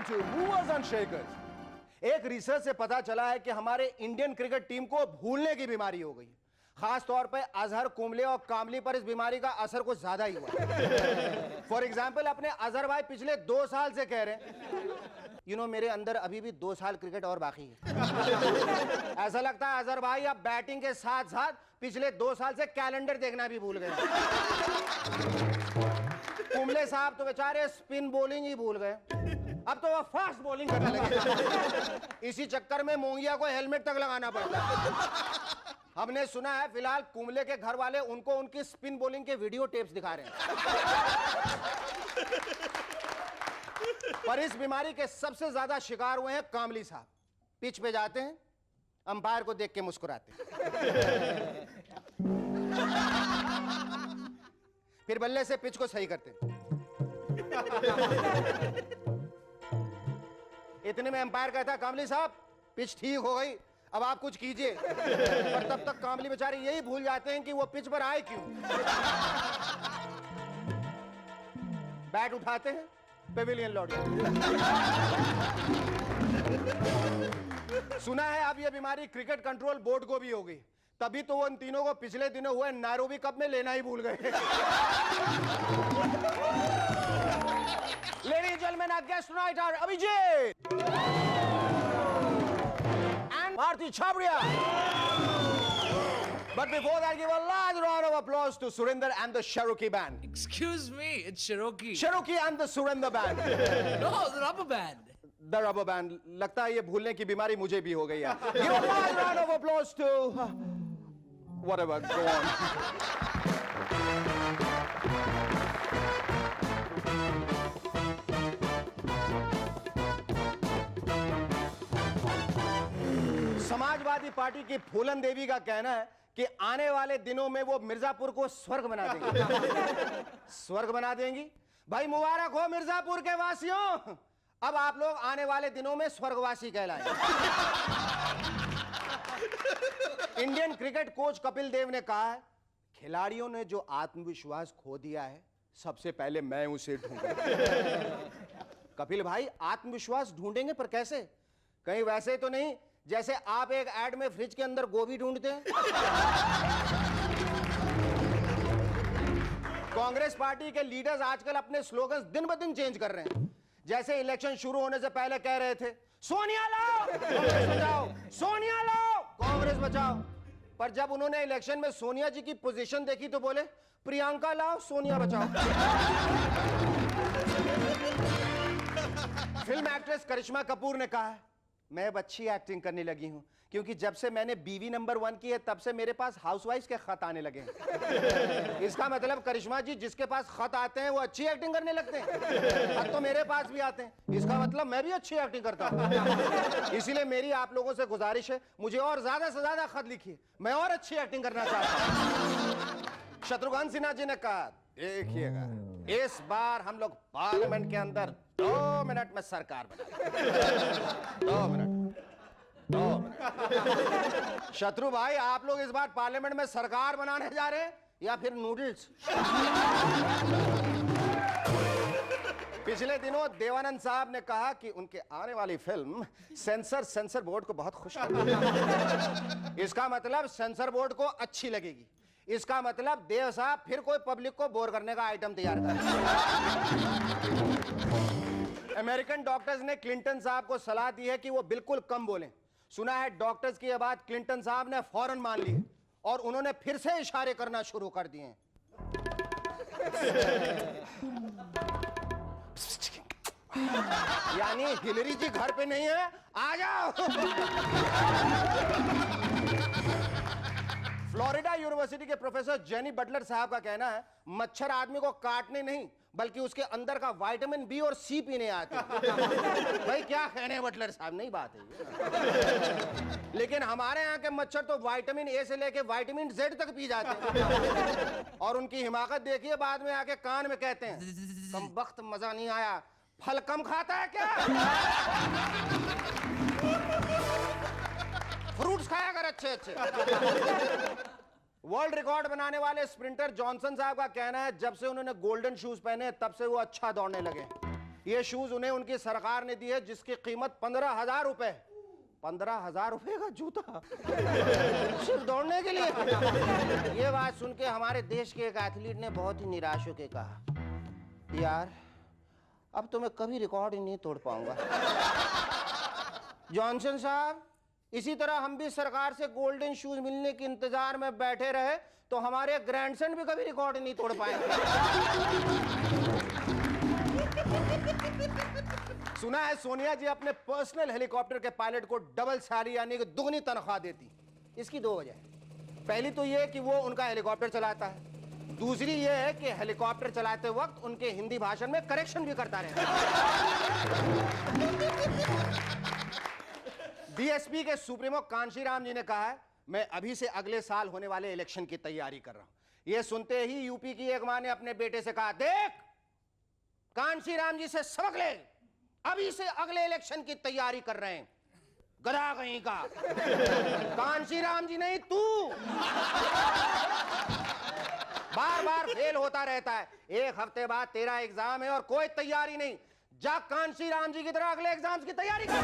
To movers and shakers. एक research से पता चला है कि हमारे इंडियन क्रिकेट टीम को भूलने की बीमारी हो गई है। खास तौर पे अजहर, कुंबले और कामली पर इस बीमारी का असर कुछ ज्यादा ही हुआ। फॉर एग्जाम्पल अपने अजहर भाई पिछले 2 साल से कह रहे हैं मेरे अंदर अभी भी 2 साल क्रिकेट और बाकी है। ऐसा लगता है अजहर भाई अब बैटिंग के साथ साथ पिछले 2 साल से कैलेंडर देखना भी भूल गए। कुंबले साहब तो बेचारे स्पिन बॉलिंग ही भूल गए, अब तो वो फास्ट बॉलिंग करने लगे। इसी चक्कर में मोंगिया को हेलमेट तक लगाना पड़ता है। हमने सुना है फिलहाल कुंबले के घर वाले उनको उनकी स्पिन बॉलिंग के वीडियो टेप्स दिखा रहे हैं। पर इस बीमारी के सबसे ज्यादा शिकार हुए हैं कामली साहब। पिच पे जाते हैं, अंपायर को देख के मुस्कुराते हैं, फिर बल्ले से पिच को सही करते हैं। इतने में अंपायर कहता है कामली साहब पिच ठीक हो गई, अब आप कुछ कीजिए। पर तब तक कामली बेचारे यही भूल जाते हैं कि वो पिच पर आए क्यों। बैट उठाते हैं, पेविलियन लौट जाते हैं। सुना है अब ये बीमारी क्रिकेट कंट्रोल बोर्ड को भी हो गई, तभी तो वो इन तीनों को पिछले दिनों हुए नैरोबी कप में लेना ही भूल गए। Ladies and gentlemen, our guests tonight are Abhijit and Bharti Chhabria. But before that, give a large round of applause to Surinder and the Cherokee Band. Excuse me, it's Cherokee. Cherokee and the Surinder Band. No, the rubber band. The Rubber Band. लगता है ये भूलने की बीमारी मुझे भी हो गई है। Give a large round of applause to whatever. Go on. Samajwadi party की फूलन देवी का कहना है कि आने वाले दिनों में वो मिर्जापुर को स्वर्ग बना देंगी। स्वर्ग बना देंगी? भाई मुबारक हो मिर्जापुर के वासियों, अब आप लोग आने वाले दिनों में स्वर्गवासी कहलाएंगे। Indian cricket coach Kapil Dev ने कहा है, खिलाड़ियों ने जो आत्मविश्वास खो दिया है सबसे पहले मैं उसे ढूंढूंगा। कपिल भाई आत्मविश्वास ढूंढेंगे पर कैसे? कहीं वैसे तो नहीं जैसे आप एक एड में फ्रिज के अंदर गोभी ढूंढते हैं। कांग्रेस पार्टी के लीडर्स आजकल अपने स्लोगन्स दिन ब दिन चेंज कर रहे हैं। जैसे इलेक्शन शुरू होने से पहले कह रहे थे सोनिया लाओ कांग्रेस बचाओ, सोनिया लाओ कांग्रेस बचाओ। पर जब उन्होंने इलेक्शन में सोनिया जी की पोजीशन देखी तो बोले प्रियंका लाओ सोनिया बचाओ। फिल्म एक्ट्रेस करिश्मा कपूर ने कहा है, मैं अब अच्छी एक्टिंग करने लगी हूं क्योंकि जब से मैंने बीवी नंबर 1 की है तब से मेरे पास हाउसवाइफ के खत आने लगे हैं। इसका मतलब करिश्मा जी जिसके पास खत आते हैं वो अच्छी एक्टिंग करने लगते हैं। खत तो मेरे पास भी आते हैं, इसका मतलब मैं भी अच्छी एक्टिंग करता हूं। इसीलिए मेरी आप लोगों से गुजारिश है, मुझे और ज्यादा से ज्यादा खत लिखिए, मैं और अच्छी एक्टिंग करना चाहता हूं। शत्रुघ्न सिन्हा जी ने कहा, देखिएगा इस बार हम लोग पार्लियामेंट के अंदर 2 मिनट में सरकार बना 2 मिनट। शत्रु भाई आप लोग इस बार पार्लियामेंट में सरकार बनाने जा रहे हैं या फिर नूडल्स? पिछले दिनों देवानंद साहब ने कहा कि उनके आने वाली फिल्म सेंसर बोर्ड को बहुत खुश करेगी। इसका मतलब सेंसर बोर्ड को अच्छी लगेगी। इसका मतलब देव साहब फिर कोई पब्लिक को बोर करने का आइटम तैयार कर। अमेरिकन डॉक्टर्स ने क्लिंटन साहब को सलाह दी है कि वो बिल्कुल कम बोलें। सुना है डॉक्टर्स की यह बात क्लिंटन साहब ने फौरन मान ली और उन्होंने फिर से इशारे करना शुरू कर दिए। यानी हिलरी जी घर पे नहीं है, आ जाओ। फ्लोरिडा यूनिवर्सिटी के प्रोफेसर जेनी बटलर साहब का कहना है, मच्छर आदमी को काटने नहीं बल्कि उसके अंदर का विटामिन बी और सी पीने आते हैं। भाई क्या कहने बटलर साहब, नहीं बात है। लेकिन हमारे यहाँ के मच्छर तो विटामिन ए से लेके विटामिन जेड तक पी जाते हैं। और उनकी हिमाकत देखिए, बाद में आके कान में कहते हैं, कम वक्त मजा नहीं आया, फल कम खाता है क्या? फ्रूट्स खाया कर अच्छे अच्छे। वो वर्ल्ड रिकॉर्ड बनाने वाले स्प्रिंटर जॉनसन साहब का कहना है जब से उन्होंने गोल्डन शूज पहने तब से वो अच्छा दौड़ने लगे। ये शूज उन्हें उनकी सरकार ने दिए जिसकी कीमत 15,000 रुपए। 15,000 रुपए का जूता सिर्फ दौड़ने के लिए। ये बात सुन के हमारे देश के एक एथलीट ने बहुत ही निराश होकर कहा, यार अब तो मैं कभी रिकॉर्ड ही नहीं तोड़ पाऊंगा। जॉनसन साहब, इसी तरह हम भी सरकार से गोल्डन शूज मिलने के इंतजार में बैठे रहे तो हमारे ग्रैंडसन भी कभी रिकॉर्ड नहीं तोड़ पाएंगे। सुना है सोनिया जी अपने पर्सनल हेलीकॉप्टर के पायलट को डबल सैलरी यानी कि दुगनी तनख्वाह देती। इसकी दो वजह है। पहली तो यह कि वो उनका हेलीकॉप्टर चलाता है, दूसरी ये है कि हेलीकॉप्टर चलाते वक्त उनके हिंदी भाषण में करेक्शन भी करता रहता है। डीएसपी के सुप्रीमो कांशीराम जी ने कहा है, मैं अभी से अगले साल होने वाले इलेक्शन की तैयारी कर रहा हूं। यह सुनते ही यूपी की एक मां ने अपने बेटे से कहा, देख कांशीराम जी से सबक ले, अभी से अगले इलेक्शन की तैयारी कर रहे हैं। गधा कहीं का। कांशीराम जी नहीं, तू बार बार फेल होता रहता है। एक हफ्ते बाद तेरा एग्जाम है और कोई तैयारी नहीं। जा कांशीराम जी की तरह अगले एग्जाम्स की तैयारी कर।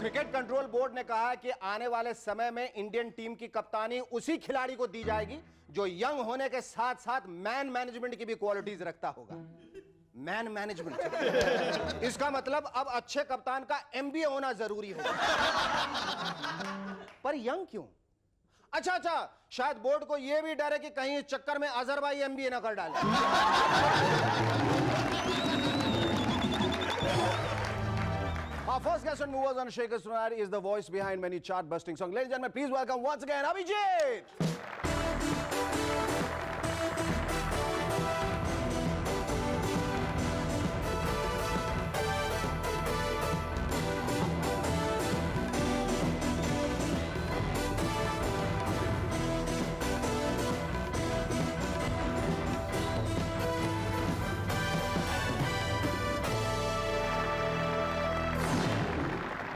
क्रिकेट कंट्रोल बोर्ड ने कहा है कि आने वाले समय में इंडियन टीम की कप्तानी उसी खिलाड़ी को दी जाएगी जो यंग होने के साथ साथ मैन मैनेजमेंट की भी क्वालिटीज रखता होगा। मैन मैनेजमेंट, इसका मतलब अब अच्छे कप्तान का एमबीए होना जरूरी होगा। पर यंग क्यों? अच्छा, शायद बोर्ड को यह भी डर है कि कहीं इस चक्कर में अजहर भाई एमबीए ना कर डाले। Our first guest on Movers on Shakers tonight is the voice behind many chart-busting songs. Ladies and gentlemen, please welcome once again Abhijit.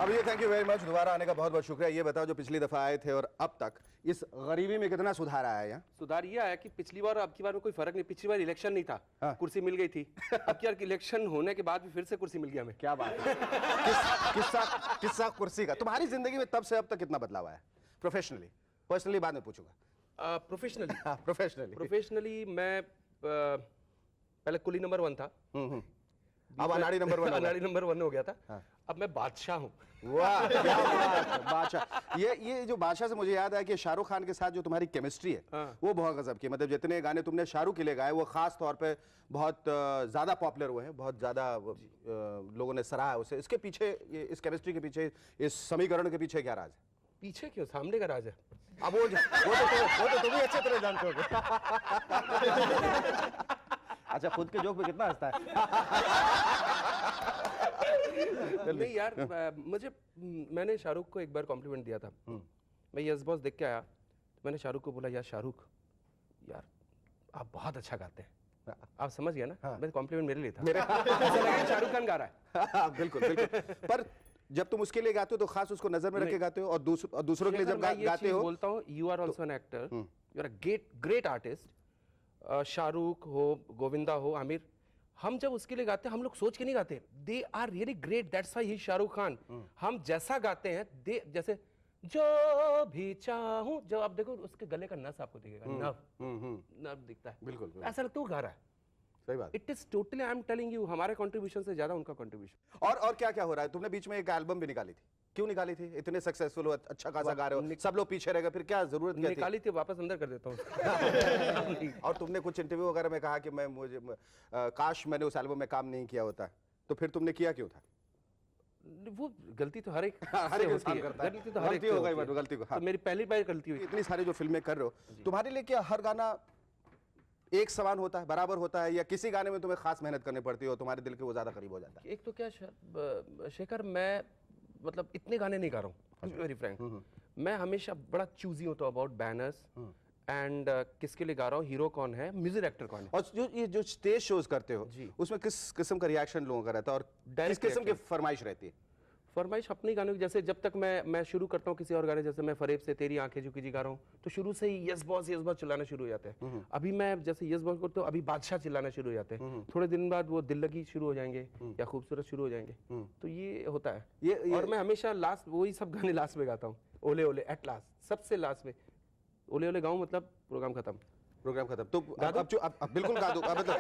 अभी थैंक यू वेरी मच, दोबारा आने का बहुत बहुत शुक्रिया। ये बताओ, जो पिछली दफा आए थे और अब तक इस गरीबी में कितना सुधार आया है यहाँ? सुधार ये आया कि पिछली बार और अब की बार में कोई फर्क नहीं। पिछली बार इलेक्शन नहीं था, हाँ। कुर्सी मिल गई थी। अब की बार इलेक्शन होने के बाद भी फिर से कुर्सी मिल गया हमें। क्या बात है। किस्सा कुर्सी का। तुम्हारी जिंदगी में तब से अब तक कितना बदलाव आया? प्रोफेशनली, पर्सनली बाद में पूछूंगा। प्रोफेशनली मैं पहले कुली नंबर 1 था, अब अनाड़ी नंबर 1 अनाड़ी नंबर 1 हो गया था। हाँ। अब मैं बादशाह हूँ। वाह क्या बात, बादशाह। ये जो बादशाह से मुझे याद आया कि शाहरुख खान के साथ जो तुम्हारी केमिस्ट्री है, हाँ। वो बहुत गजब की। मतलब जितने गाने तुमने शाहरुख के लिए गाए वो खास तौर पे बहुत ज्यादा पॉपुलर हुए हैं, बहुत ज्यादा लोगों ने सराहा उसे। इसके पीछे, इस केमिस्ट्री के पीछे, इस समीकरण के पीछे क्या राज है? पीछे क्यों, सामने का राज है। अब वो तो तुम भी अच्छे तरह जानते हो। अच्छा, खुद के जोक पे कितना हंसता है। नहीं यार, मैंने शाहरुख को एक बार कॉम्प्लीमेंट दिया था। मैं यस बॉस देख के आया तो मैंने शाहरुख को बोला, यार शाहरुख, यार आप बहुत अच्छा गाते हैं। आप समझ गया ना? हाँ। मैं कॉम्प्लीमेंट मेरे लिए था। ऐसा लगा शाहरुख खान गा रहा है। बिल्कुल। पर जब तुम उसके लिए गाते हो तो खास उसको नजर में रख के गाते हो, और दूसरों के लिए जब गाते हो बोलता हूँ, you are also an actor, you are a great artist. Shahrukh हो, गोविंदा हो, आमिर, हम जब उसके लिए गाते हैं हम लोग सोच के नहीं गाते। They are really great, that's why he Shahrukh Khan. हम जैसा गाते हैं, जैसे जो भी चाहूं, जब आप देखो उसके गले का नस आपको दिखेगा, नर्व दिखता है। बिल्कुल ऐसा लगता है वो गा रहा है। सही बात। It is totally, I am telling you, हमारे कंट्रीब्यूशन से ज्यादा उनका कंट्रीब्यूशन। और क्या हो रहा है? तुमने बीच में एक एल्बम भी निकाली थी, क्यों निकाली थी? इतने सक्सेसफुल हो, अच्छा खासा गा रहे हो, सब लोग पीछे रह गए, फिर क्या जरूरत क्या थी? निकाली थी, वापस अंदर कर देता हूँ। और तुमने कुछ इंटरव्यू वगैरह में कहा कि काश मैंने उस एल्बम में काम नहीं किया होता, तो फिर तुमने किया क्यों था? वो गलती तो हर एक इंसान करता है। गलती तो हर एक हो गई, गलती को। तो मेरी पहली बार गलती हुई। इतनी सारी जो फिल्में कर रहे हो, तुम्हारे लिए क्या हर गाना एक समान होता है, बराबर होता है, या किसी गाने में तुम्हें खास मेहनत करनी पड़ती है और तुम्हारे दिल के वो ज्यादा करीब हो जाता है? एक तो क्या शेखर, मैं मतलब इतने गाने नहीं गा रहा हूँ, वेरी फ्रैंक। मैं हमेशा बड़ा चूजी होता हूँ अबाउट बैनर्स एंड किसके लिए गा रहा हूँ, हीरो कौन है, म्यूजिक डायरेक्टर कौन है। और जो स्टेज शोज करते हो उसमें किस किस्म का रिएक्शन लोगों का रहता है और किस किस्म की फरमाइश रहती है? फरमाइश अपने गानों की, जैसे जब तक मैं शुरू करता हूँ किसी और गाने, जैसे मैं फरेब से तेरी आंखें झुकी जी गा रहा हूँ, तो शुरू से ही यस बॉस चिल्लाना शुरू हो जाते हैं। अभी मैं जैसे यस बॉस करता हूँ, अभी बादशाह चिल्लाना शुरू हो जाते हैं। थोड़े दिन बाद वो दिल लगी शुरू हो जाएंगे या खूबसूरत शुरू हो जाएंगे। तो ये होता है। ये और मैं हमेशा लास्ट वही सब गाने लास्ट में गाता हूँ। ओले ओले एट लास्ट, सबसे लास्ट में ओले ओले गाऊं, मतलब प्रोग्राम खत्म। प्रोग्राम खत्म। तो अब बिल्कुल गा दो, मतलब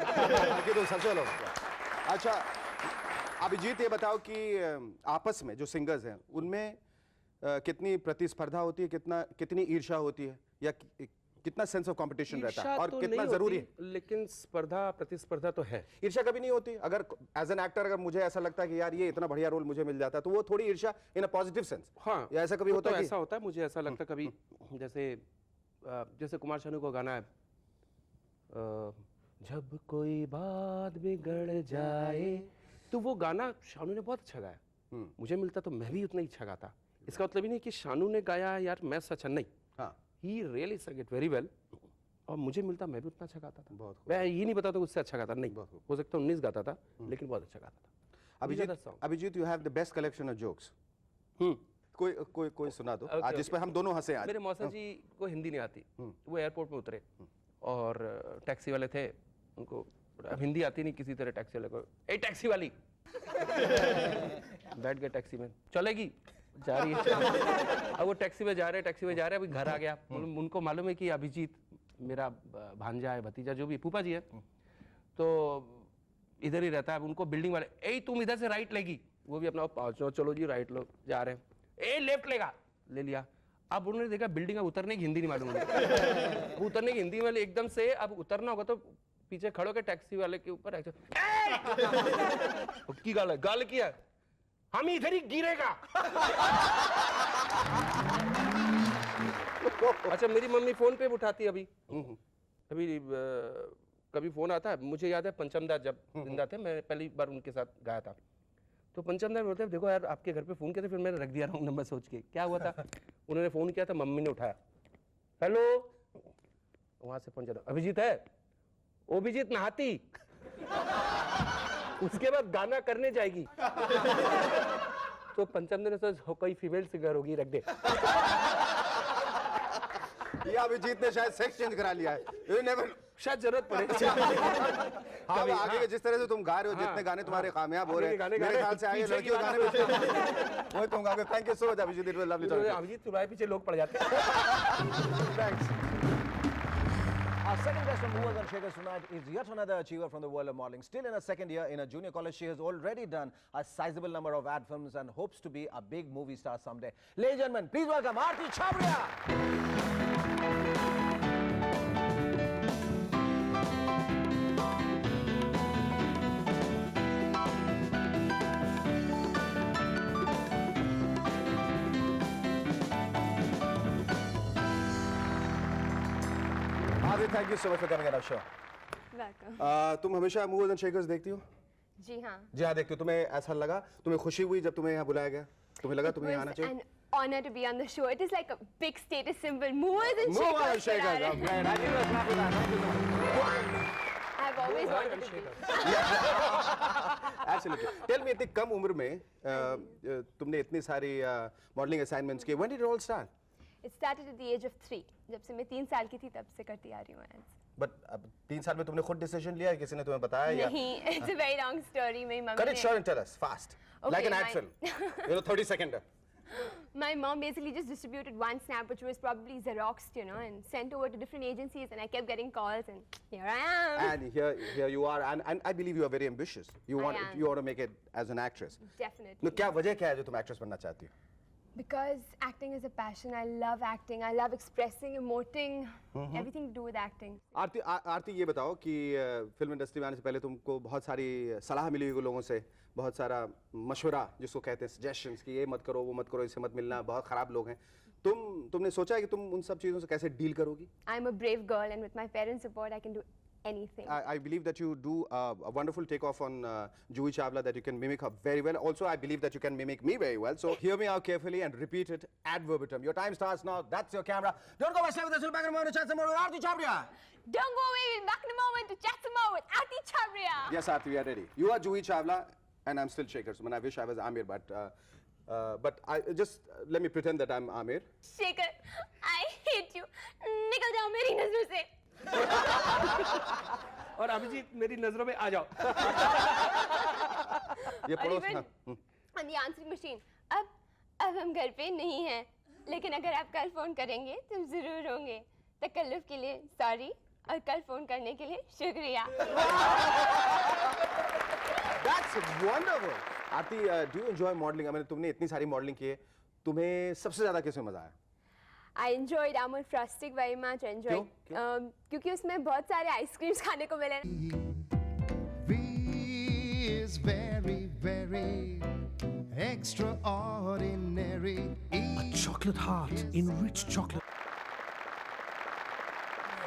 तो सबसे लो। अच्छा अभिजीत, ये बताओ कि आपस में जो सिंगर्स हैं उनमें कितनी प्रतिस्पर्धा होती है, कितनी ईर्ष्या होती है, या कितना सेंस ऑफ कंपटीशन रहता है, और तो कितना नहीं जरूरी है? होती, लेकिन प्रतिस्पर्धा तो है। ईर्ष्या कभी नहीं होती? अगर एज एन एक्टर अगर मुझे ऐसा लगता है कि यार ये इतना बढ़िया रोल मुझे मिल जाता है, तो वो थोड़ी ईर्ष्या इन अ पॉजिटिव सेंस, हाँ, या ऐसा कभी होता है? ऐसा होता है, मुझे ऐसा लगता है कभी, जैसे कुमार शानू का गाना है, जब कोई बात बिगड़ जाए, तो वो गाना शानू ने बहुत अच्छा गाया। मुझे मिलता तो मैं भी उतना ही अच्छा गाता। इसका मतलब ही नहीं कि शानू ने गाया यार मैं अच्छा नहीं, हाँ, he really sang it very well, और मुझे मिलता मैं भी उतना अच्छा गाता था। बहुत मैं ये नहीं बताता उससे अच्छा गाता नहीं, हो सकता 19 गाता था, लेकिन बहुत अच्छा गाता था। Abhijeet, you have the best collection of jokes. कोई सुना दो आज, जिस पे हम दोनों हंसे आज। मेरे मौसा जी को हिंदी नहीं आती, वो एयरपोर्ट में उतरे और टैक्सी वाले थे, उनको अब हिंदी आती नहीं किसी तरह, टैक्सी वाले को, ए टैक्सी वाली, बैठ गए टैक्सी में, चलेगी, जा रही है। अब वो टैक्सी में जा रहे हैं, अभी घर आ गया। उनको मालूम है कि अभिजीत मेरा भांजा है, भतीजा, जो भी फूफा जी है, तो इधर ही रहता है। उनको बिल्डिंग वाले, ए तुम इधर से राइट लेगी, वो भी अपना पहुंचो, चलो जी राइट लो, जा रहे हैं, ए लेफ्ट लेगा, ले लिया। अब उन्होंने देखा बिल्डिंग अब उतरने की हिंदी नहीं मालूम उन्हें, उतरने की हिंदी वाले एकदम से, अब उतरना होगा तो पीछे खड़ो के टैक्सी वाले के ऊपर की गाल किया, हम इधर ही गिरेगा। अच्छा मेरी मम्मी फोन पे उठाती अभी कभी फोन आता है, मुझे याद है पंचमदा जब जिंदा थे, मैं पहली बार उनके साथ गाया था, तो पंचमदा बोलते हैं देखो यार आपके घर पे फोन किया था, फिर मैंने रख दिया रॉन्ग नंबर सोच के। क्या हुआ था, उन्होंने फोन किया था, मम्मी ने उठाया, हेलो, वहां से पंचमदा, अभिजीत है, अभिजीत नहाती, उसके बाद गाना करने जाएगी, तो पंचमदा ने सोचा कोई फीमेल सिंगर होगी, रख दे। ये अभिजीत ने शायद सेक्स चेंज करा लिया है, शायद जरूरत पड़े। हाँ, आगे के जिस तरह से तुम गा रहे हो, जितने गाने तुम्हारे कामयाब हो रहे हैं, मेरे ख्याल से आगे लड़कियों के गाने में वो तुम गाओगे। Thank you so much Abhijeet, it was lovely talking. Abhijeet तुम्हारे पीछे लोग पड़ जाते हैं। Thanks. Our second guest from Movers and Shakers tonight is yet another achiever from the world of modeling. Still in her second year in a junior college, she has already done a sizable number of ad films and hopes to be a big movie star someday. Ladies and gentlemen, please welcome Aarti Chhabria. Aarti, thank you so much for coming on our show. Welcome. तुम हमेशा movers and shakers देखती हो? जी हाँ। जी हाँ, देखती हो। तुम्हें ऐसा लगा, तुम्हें खुशी हुई जब तुम्हें यहाँ बुलाया गया? तुम्हें लगा तुम्हें यहाँ आना चाहिए? An honor to be on the show. It is like a big status symbol. Movers and Movers and shakers. shakers. Oh, great. I knew that's not what I had. I've always wanted to be. Absolutely. Tell me, इतनी कम उम्र में तुमने इतनी सारी modelling assignments की. When did it all start? It started at the age of 3. जब से मैं 3 साल की थी तब से करती आ रही हूँ ads. But अब 3 साल में तुमने खुद डिसीजन लिया, किसी ने तुम्हें बताया या? नहीं, it's a very long story. मेरी मम्मी Cut it ने. short and tell us fast. Okay, Like an ad my- film. 30 second. My mom basically just distributed one snap, which was probably Xeroxed, you know, and sent over to different agencies, and I kept getting calls, and here I am. And here you are, and I believe you are very ambitious. You want to make it as an actress. Definitely. No, क्या वजह क्या है जो तुम actress बनना चाहती हो? Because acting is a passion. I love acting. I love expressing, emoting, everything to do with acting. आरती ये बताओ कि फिल्म इंडस्ट्री में आने से पहले तुमको बहुत सारी सलाह मिली होगी लोगों से, बहुत सारा मशवरा जिसको कहते हैं सजेशंस कि ये मत करो, वो मत करो, इससे मत मिलना, बहुत खराब लोग हैं। तुमने सोचा है कि तुम उन सब चीज़ों से कैसे डील करोगी? I'm a brave girl, and with my parents' support, I can do anything. I believe that you do a wonderful takeoff on Juhi Chawla, that you can mimic her very well. Also, I believe that you can mimic me very well. So hear me out carefully and repeat it ad verbatim. Your time starts now. That's your camera. Don't go away with this. Back in a moment. Chat some more with Aarti Chhabria. Don't go away. We'll back in a moment to chat some more with Aarti Chhabria. Yes, Aarti, we are ready. You are Juhi Chawla, and I'm still Shakers. I mean, I wish I was Amir, but But let me pretend that I'm Amir. Shekhar, I hate you. निकल जाओ मेरी नजरों से. और अभिजीत मेरी नजरों में आ जाओ. ये और पड़ोस even हाँ. on the answering machine. अब हम घर पे नहीं हैं, लेकिन अगर आप कल फोन करेंगे तो जरूर होंगे. तकल्लुफ के लिए सॉरी और कल फोन करने के लिए शुक्रिया. That's wonderful. Aarti, do you enjoy modeling? I mean, तुमने इतनी सारी मॉडलिंग की है, तुम्हें सबसे ज्यादा किसमें मजा आया? I enjoyed Amul Frostic very much. I enjoyed क्योंकि उसमें बहुत सारे आइसक्रीम्स खाने को मिले. V is very, very extraordinary. A chocolate heart in rich chocolate.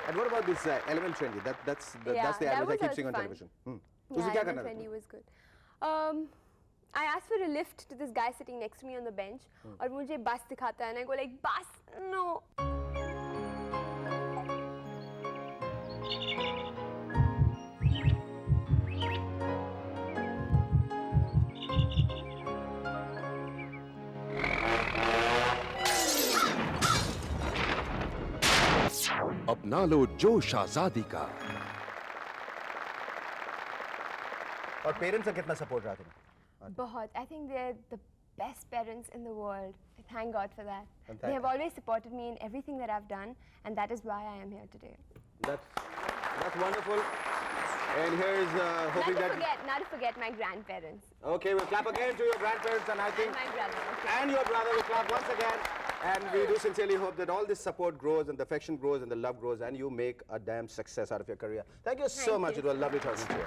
And what about this Element Trendy? That's the that ad which I was keep also seeing on fun. television. Yeah, उसमें क्या Element करना था? Trendy was good. I asked for a lift to this guy sitting next to me on the bench, और मुझे bus दिखाता है, and I go like, bus, no. अपना लो जोश आजादी का. और पेरेंट्स का कितना सपोर्ट रहा तुम्हें? बहुत. I think they're the best parents in the world. I thank God for that. And They have always supported me in everything that I've done, and that is why I am here today. That's wonderful. And here's hoping that. Not to forget my grandparents Okay, we'll clap again to your grandparents, and I think. and my brother. Okay. And your brother will clap once again. And we do sincerely hope that all this support grows and the affection grows and the love grows and you make a damn success out of your career. Thank you so Thank much. you. It was lovely talking to you.